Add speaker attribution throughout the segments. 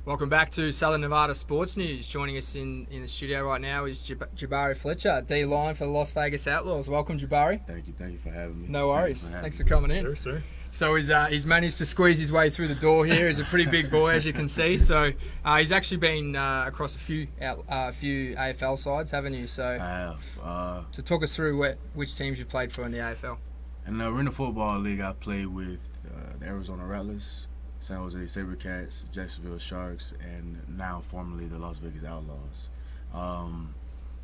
Speaker 1: Welcome back to Southern Nevada Sports News. Joining us in the studio right now is Jabari Flecther, D-line for the Las Vegas Outlaws. Welcome, Jabari.
Speaker 2: Thank you for having me.
Speaker 1: No worries. Thanks for coming in.
Speaker 3: Sure.
Speaker 1: So he's managed to squeeze his way through the door here. He's a pretty big boy, as you can see. So he's actually been across a few AFL sides, haven't you? So
Speaker 2: I have.
Speaker 1: So talk us through which teams you've played for in the AFL.
Speaker 2: In the Arena Football League, I've played with the Arizona Rattlers, San Jose SaberCats, Jacksonville Sharks, and now formerly the Las Vegas Outlaws. I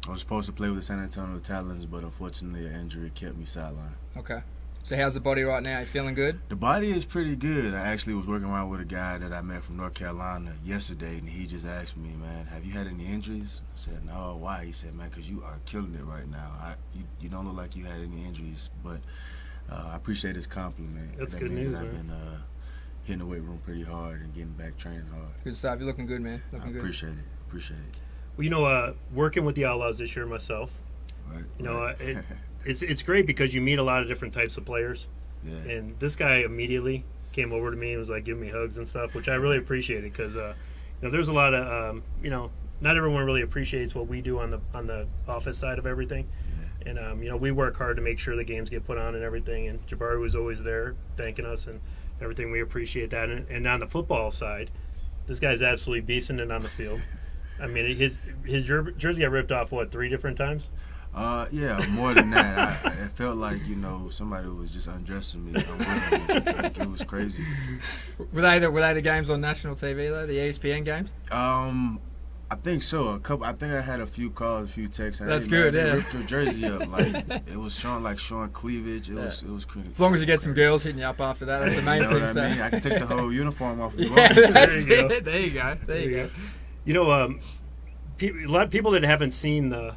Speaker 2: was supposed to play with the San Antonio Talons, but unfortunately an injury kept me sidelined.
Speaker 1: Okay. So how's the body right now? You feeling good?
Speaker 2: The body is pretty good. I actually was working around with a guy that I met from North Carolina yesterday, and he just asked me, man, have you had any injuries? I said, no. Why? He said, man, because you are killing it right now. You don't look like you had any injuries, but I appreciate his compliment.
Speaker 3: That's
Speaker 2: that
Speaker 3: good
Speaker 2: means
Speaker 3: news,
Speaker 2: that I've
Speaker 3: man.
Speaker 2: been hitting the weight room pretty hard and getting back training hard.
Speaker 1: Good stuff. You're looking good, man. Looking good.
Speaker 2: Appreciate it.
Speaker 3: Well, you know, working with the Outlaws this year myself,
Speaker 2: Right.
Speaker 3: you know, it's great because you meet a lot of different types of players.
Speaker 2: Yeah.
Speaker 3: And this guy immediately came over to me and was like giving me hugs and stuff, which I really appreciated because, you know, there's a lot of, you know, not everyone really appreciates what we do on the office side of everything.
Speaker 2: Yeah.
Speaker 3: And, you know, we work hard to make sure the games get put on and everything. And Jabari was always there thanking us and everything. We appreciate that. And on the football side, this guy's absolutely beasting it on the field. I mean, his jersey got ripped off, 3 different times?
Speaker 2: Yeah, more than that. It felt like, you know, somebody was just undressing me. Like, it was crazy.
Speaker 1: Were they the games on national TV though? The ESPN games?
Speaker 2: I think so. I think I had a few calls, a few texts.
Speaker 1: That's
Speaker 2: hey,
Speaker 1: good.
Speaker 2: Man,
Speaker 1: Yeah.
Speaker 2: they ripped your jersey up. Like it was showing cleavage. It was crazy.
Speaker 1: As long as you get some girls hitting you up after that, that's the main
Speaker 2: you know
Speaker 1: thing.
Speaker 2: What I mean? I can take the whole uniform off. If you
Speaker 1: Yeah,
Speaker 2: want me to.
Speaker 1: that's
Speaker 3: There you go.
Speaker 1: it. There you go.
Speaker 3: You know, a lot of people that haven't seen the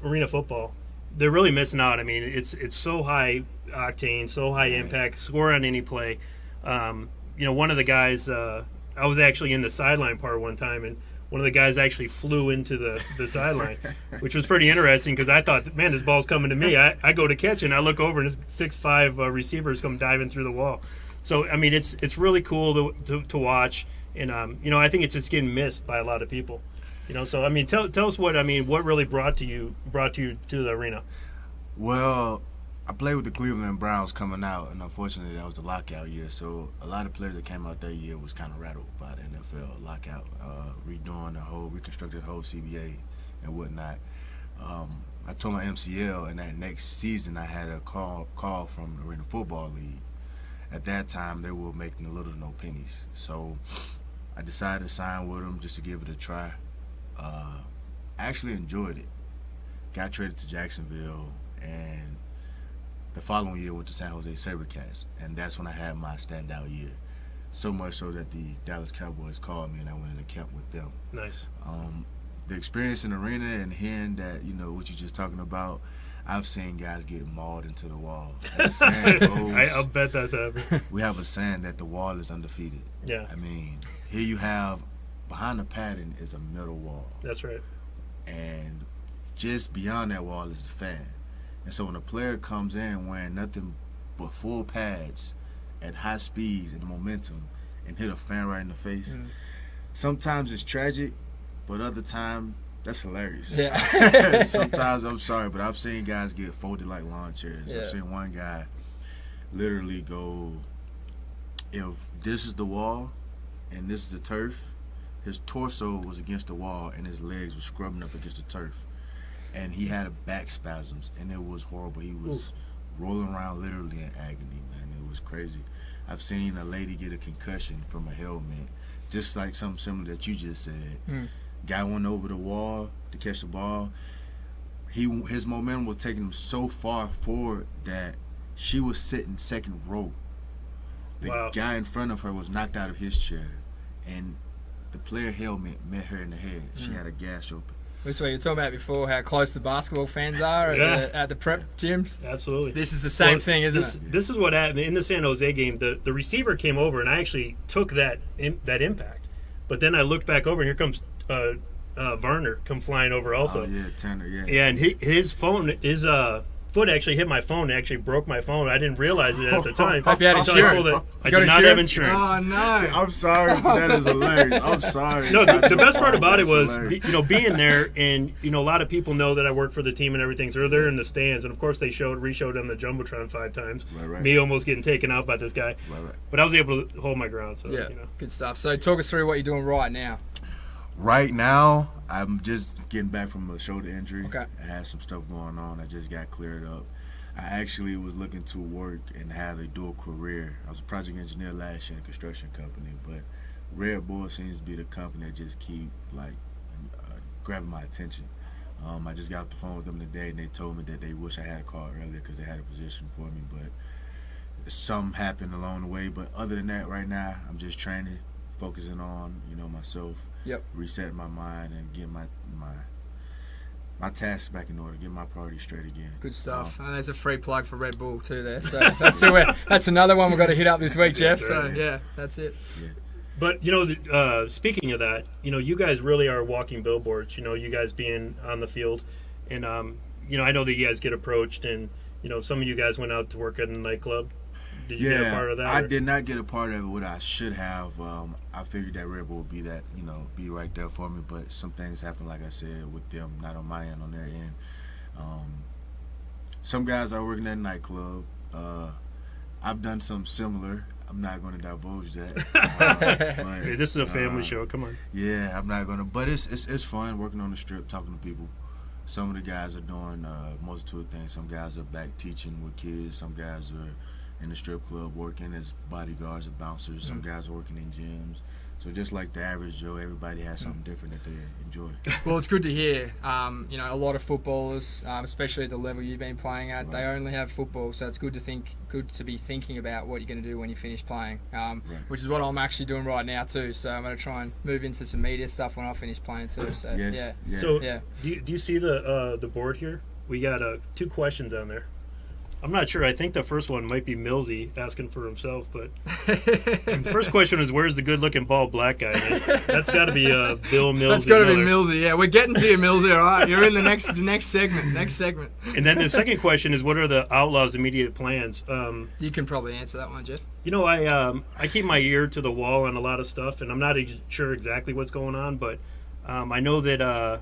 Speaker 3: arena football, they're really missing out. I mean, it's so high octane, so high impact, score on any play. You know, one of the guys, I was actually in the sideline part one time, and one of the guys actually flew into the sideline, which was pretty interesting because I thought, man, this ball's coming to me. I go to catch it, and I look over, and this 6'5" receivers come diving through the wall. So, I mean, it's really cool to watch, and, you know, I think it's just getting missed by a lot of people. You know, so I mean, tell us what really brought you to the arena.
Speaker 2: Well, I played with the Cleveland Browns coming out, and unfortunately that was the lockout year. So a lot of players that came out that year was kind of rattled by the NFL lockout, reconstructed the whole CBA and whatnot. I tore my MCL, and that next season I had a call from the Arena Football League. At that time, they were making little to no pennies. So I decided to sign with them just to give it a try. I actually enjoyed it. Got traded to Jacksonville, and the following year went to San Jose SaberCats, and that's when I had my standout year. So much so that the Dallas Cowboys called me, and I went into camp with them.
Speaker 3: Nice.
Speaker 2: The experience in the arena and hearing that, you know, what you're just talking about, I've seen guys get mauled into the wall. As the saying goes,
Speaker 3: I'll bet that's happening.
Speaker 2: we have a saying that the wall is undefeated.
Speaker 3: Yeah.
Speaker 2: I mean, here you have, behind the padding is a middle wall.
Speaker 3: That's right.
Speaker 2: And just beyond that wall is the fan. And so when a player comes in wearing nothing but full pads at high speeds and momentum and hit a fan right in the face, sometimes it's tragic, but other times that's hilarious.
Speaker 1: Yeah.
Speaker 2: Sometimes I'm sorry, but I've seen guys get folded like lawn chairs.
Speaker 1: Yeah.
Speaker 2: I've seen one guy literally go, if this is the wall and this is the turf, his torso was against the wall and his legs were scrubbing up against the turf. And he had back spasms, and it was horrible. He was rolling around literally in agony, man. It was crazy. I've seen a lady get a concussion from a helmet, just like something similar that you just said. Guy went over the wall to catch the ball. His momentum was taking him so far forward that she was sitting second row. The guy in front of her was knocked out of his chair, and the player helmet met her in the head. She had a gash open.
Speaker 1: This is what you were talking about before, how close the basketball fans are at the prep gyms.
Speaker 3: Absolutely.
Speaker 1: This is the same thing, isn't it?
Speaker 3: This is what happened in the San Jose game. The receiver came over, and I actually took that impact. But then I looked back over, and here comes Varner come flying over also.
Speaker 2: Oh, yeah, Tanner, yeah.
Speaker 3: Yeah, and his foot actually hit my phone. It actually broke my phone. I didn't realize it at the time.
Speaker 1: Hope you had
Speaker 3: Until I
Speaker 1: insurance.
Speaker 3: pulled it. I
Speaker 1: got
Speaker 3: did not have insurance.
Speaker 1: Oh, no.
Speaker 2: I'm sorry, but that is hilarious. I'm sorry.
Speaker 3: No, the best part about it
Speaker 2: That's
Speaker 3: was,
Speaker 2: hilarious.
Speaker 3: being there, and a lot of people know that I work for the team and everything, so they're there in the stands, and of course they re-showed on the jumbotron 5 times.
Speaker 2: Right.
Speaker 3: Me almost getting taken out by this guy,
Speaker 2: Right.
Speaker 3: but I was able to hold my ground. So
Speaker 1: Yeah, good stuff. So talk us through what you're doing right now.
Speaker 2: Right now, I'm just getting back from a shoulder injury.
Speaker 1: Okay.
Speaker 2: I had some stuff going on. I just got cleared up. I actually was looking to work and have a dual career. I was a project engineer last year in a construction company, but Red Bull seems to be the company that just keep grabbing my attention. I just got off the phone with them today, and they told me that they wish I had a call earlier because they had a position for me, but something happened along the way. But other than that, right now, I'm just training, focusing on myself.
Speaker 1: Yep.
Speaker 2: Resetting my mind and getting my tasks back in order, getting my priorities straight again.
Speaker 1: Good stuff. And there's a free plug for Red Bull too there. So that's another one we've got to hit up this week, Jeff.
Speaker 3: That's
Speaker 1: So
Speaker 3: right.
Speaker 1: yeah, that's it.
Speaker 2: Yeah.
Speaker 3: But speaking of that, you guys really are walking billboards. You guys being on the field, and I know that you guys get approached, and some of you guys went out to work at a nightclub. Did you get a part of that?
Speaker 2: I
Speaker 3: or?
Speaker 2: did not get a part of it. What I should have. I figured that Red Bull would be that, be right there for me. But some things happened, like I said, with them, not on my end, on their end. Some guys are working at a nightclub. I've done something similar. I'm not going to divulge that. But,
Speaker 3: Hey, this is a family show. Come on.
Speaker 2: Yeah, I'm not going to. But it's fun working on the strip, talking to people. Some of the guys are doing a multitude of things. Some guys are back teaching with kids. Some guys are in the strip club working as bodyguards or bouncers. Some guys are working in gyms. So just like the average Joe, everybody has something different that they enjoy.
Speaker 1: Well, it's good to hear. A lot of footballers, especially at the level you've been playing at, they only have football. So it's good to be thinking about what you're going to do when you finish playing, which is what I'm actually doing right now too. So I'm going to try and move into some media stuff when I finish playing too. So
Speaker 2: Yes.
Speaker 1: yeah.
Speaker 3: So
Speaker 1: Yeah.
Speaker 3: do you see the board here? We got 2 questions on there. I'm not sure. I think the first one might be Millsy asking for himself, but the first question is, where's the good-looking bald black guy? That's got to be Bill Millsy.
Speaker 1: That's got to be
Speaker 3: Miller.
Speaker 1: Millsy. Yeah, we're getting to you, Millsy. All right, you're in the next segment. Next segment.
Speaker 3: And then the second question is, what are the Outlaws' immediate plans?
Speaker 1: You can probably answer that one, Jeff.
Speaker 3: I keep my ear to the wall on a lot of stuff, and I'm not sure exactly what's going on, but I know that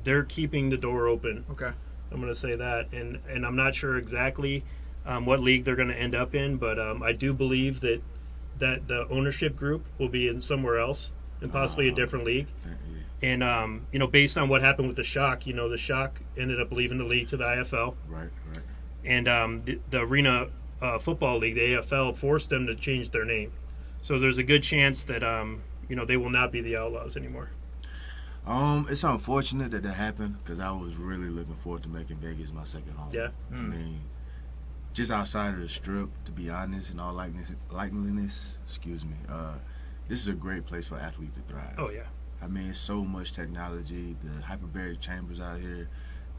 Speaker 3: they're keeping the door open.
Speaker 1: Okay.
Speaker 3: I'm going to say that, and I'm not sure exactly what league they're going to end up in, but I do believe that the ownership group will be in somewhere else and possibly a different league. And based on what happened with the Shock, the Shock ended up leaving the league to the IFL.
Speaker 2: Right.
Speaker 3: And the Arena Football League, the AFL, forced them to change their name. So there's a good chance that they will not be the Outlaws anymore.
Speaker 2: It's unfortunate that happened because I was really looking forward to making Vegas my second home.
Speaker 3: Yeah.
Speaker 2: I mean, just outside of the strip, to be honest, in all likeliness, this is a great place for athletes to thrive.
Speaker 3: Oh, yeah.
Speaker 2: I mean, so much technology, the hyperbaric chambers out here.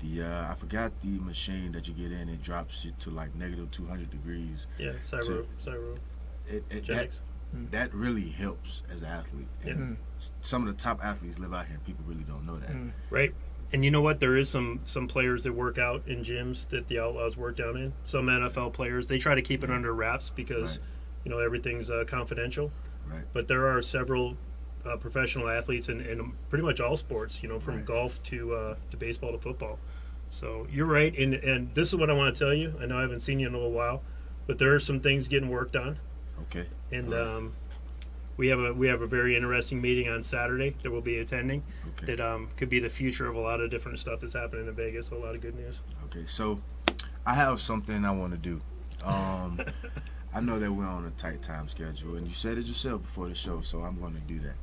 Speaker 2: I forgot the machine that you get in. It drops you to like negative 200 degrees.
Speaker 3: Yeah, Cyro.
Speaker 2: That really helps as an athlete. And some of the top athletes live out here, and people really don't know that.
Speaker 3: Right. And you know what? There is some players that work out in gyms that the Outlaws work down in. Some NFL players, they try to keep it under wraps because, everything's confidential.
Speaker 2: Right.
Speaker 3: But there are several professional athletes in pretty much all sports, from golf to baseball to football. So you're right. And this is what I want to tell you. I know I haven't seen you in a little while, but there are some things getting worked on.
Speaker 2: Okay.
Speaker 3: And we have a very interesting meeting on Saturday that we'll be attending.
Speaker 2: Okay.
Speaker 3: That could be the future of a lot of different stuff that's happening in Vegas. So a lot of good news.
Speaker 2: Okay, so I have something I want to do. I know that we're on a tight time schedule, and you said it yourself before the show, so I'm going to do that.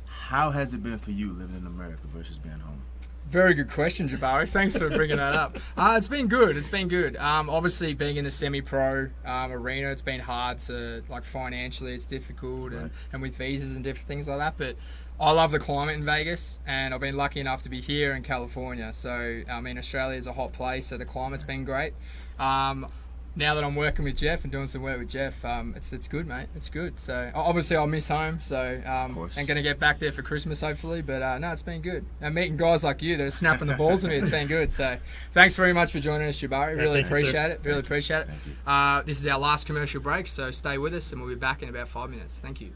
Speaker 2: How has it been for you living in America versus being home?
Speaker 1: Very good question, Jabari. Thanks for bringing that up. It's been good. Obviously, being in the semi-pro arena, it's been hard to, financially, it's difficult, and with visas and different things like that. But I love the climate in Vegas, and I've been lucky enough to be here in California. So, Australia is a hot place, so the climate's been great. now that I'm working with Jeff and doing some work with Jeff, it's good, mate. It's good. So obviously I'll miss home. So I'm going to get back there for Christmas hopefully. But no, it's been good. And meeting guys like you that are snapping the ball to me, it's been good. So thanks very much for joining us, Jabari. Really appreciate it. Really appreciate it. This is our last commercial break. So stay with us, and we'll be back in about 5 minutes. Thank you.